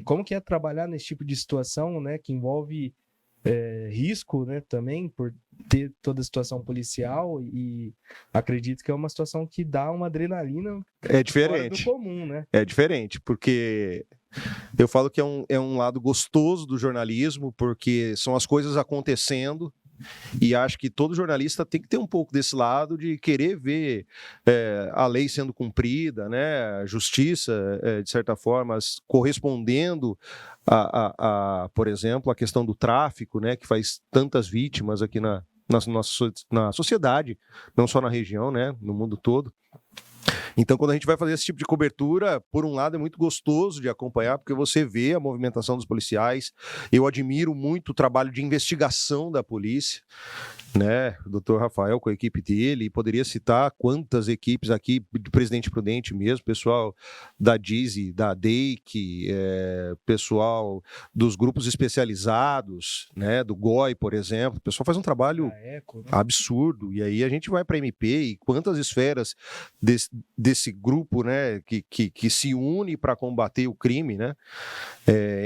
como que é trabalhar nesse tipo de situação, né, que envolve risco, né, também, por ter toda a situação policial, e acredito que é uma situação que dá uma adrenalina É fora do diferente. comum, né? É diferente, porque eu falo que é um lado gostoso do jornalismo, porque são as coisas acontecendo. E acho que todo jornalista tem que ter um pouco desse lado de querer ver a lei sendo cumprida, né? A justiça, de certa forma, correspondendo por exemplo, a questão do tráfico, né? Que faz tantas vítimas aqui na sociedade, não só na região, né? No mundo todo. Então, quando a gente vai fazer esse tipo de cobertura, por um lado é muito gostoso de acompanhar, porque você vê a movimentação dos policiais. Eu admiro muito o trabalho de investigação da polícia, né? O doutor Rafael com a equipe dele, poderia citar quantas equipes aqui, de Presidente Prudente mesmo, pessoal da DISE, da DEIC, pessoal dos grupos especializados, né? Do GOI, por exemplo. O pessoal faz um trabalho Eco, né? absurdo. E aí a gente vai para a MP e quantas esferas desse grupo, né, que se une para combater o crime, né?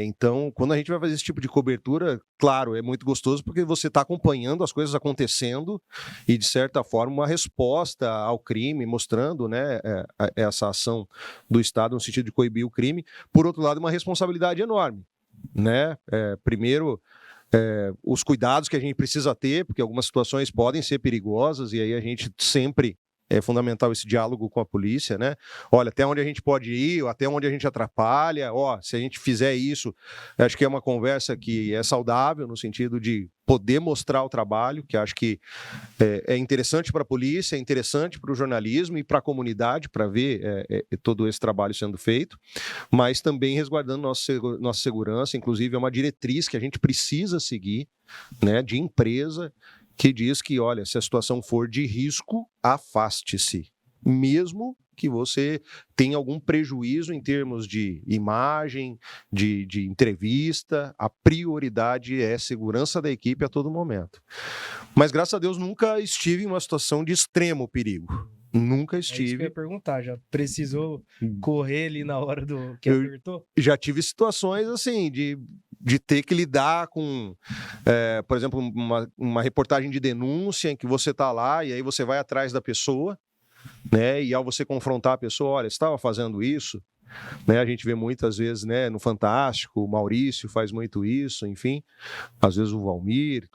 Então, quando a gente vai fazer esse tipo de cobertura, claro, é muito gostoso porque você está acompanhando as coisas acontecendo e, de certa forma, uma resposta ao crime, mostrando, né, essa ação do Estado no sentido de coibir o crime. Por outro lado, uma responsabilidade enorme, né? Primeiro, os cuidados que a gente precisa ter, porque algumas situações podem ser perigosas, e aí a gente sempre é fundamental esse diálogo com a polícia, né? Olha, até onde a gente pode ir, até onde a gente atrapalha, se a gente fizer isso, acho que é uma conversa que é saudável, no sentido de poder mostrar o trabalho, que acho que é interessante para a polícia, é interessante para o jornalismo e para a comunidade, para ver todo esse trabalho sendo feito, mas também resguardando nossa segurança, inclusive é uma diretriz que a gente precisa seguir, né, de empresa, que diz que, olha, se a situação for de risco, afaste-se, mesmo que você tenha algum prejuízo em termos de imagem, de entrevista, a prioridade é segurança da equipe a todo momento. Mas, graças a Deus, nunca estive em uma situação de extremo perigo. Nunca estive. É isso que eu ia perguntar, já precisou correr ali na hora do que apertou? Já tive situações assim, de ter que lidar com, por exemplo, uma reportagem de denúncia em que você está lá e aí você vai atrás da pessoa, né? E ao você confrontar a pessoa, olha, você estava fazendo isso, né? A gente vê muitas vezes, né, no Fantástico, o Maurício faz muito isso, enfim, às vezes o Valmir,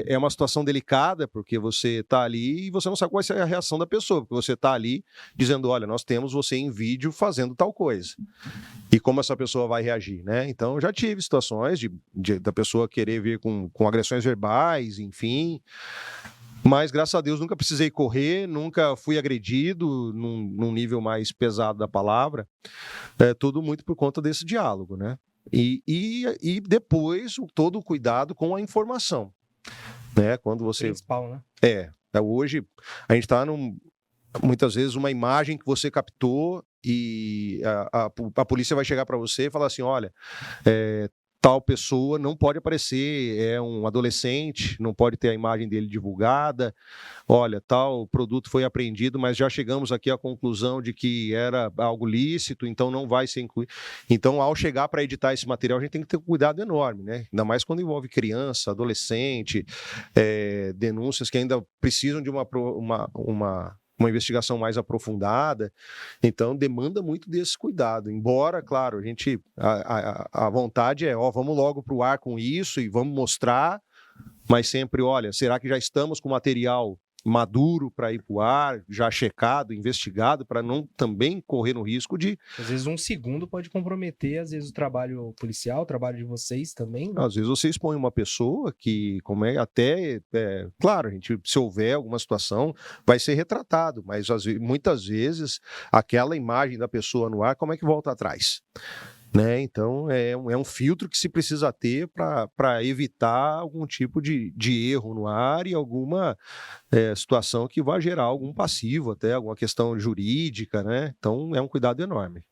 é uma situação delicada, porque você está ali e você não sabe qual vai ser a reação da pessoa, porque você está ali dizendo, olha, nós temos você em vídeo fazendo tal coisa. E como essa pessoa vai reagir, né? Então, eu já tive situações da pessoa querer vir com agressões verbais, enfim. Mas, graças a Deus, nunca precisei correr, nunca fui agredido num nível mais pesado da palavra. Tudo muito por conta desse diálogo, né? E depois, todo o cuidado com a informação, né? Quando você... Principal, né? Hoje, a gente está muitas vezes uma imagem que você captou e a polícia vai chegar para você e falar assim, olha, tal pessoa não pode aparecer, é um adolescente, não pode ter a imagem dele divulgada, olha, tal produto foi apreendido, mas já chegamos aqui à conclusão de que era algo lícito, então não vai ser incluído. Então, ao chegar para editar esse material, a gente tem que ter um cuidado enorme, né? Ainda mais quando envolve criança, adolescente, denúncias que ainda precisam de uma investigação mais aprofundada, então demanda muito desse cuidado, embora, claro, a vontade vamos logo para o ar com isso e vamos mostrar, mas sempre, olha, será que já estamos com material maduro para ir para o ar, já checado, investigado, para não também correr no risco de... Às vezes um segundo pode comprometer, às vezes, o trabalho policial, o trabalho de vocês também, né? Às vezes você expõe uma pessoa que, claro, se houver alguma situação, vai ser retratado, mas muitas vezes aquela imagem da pessoa no ar, como é que volta atrás? Né? Então, é um filtro que se precisa ter para evitar algum tipo de erro no ar e alguma situação que vai gerar algum passivo, até alguma questão jurídica, né? Então, é um cuidado enorme.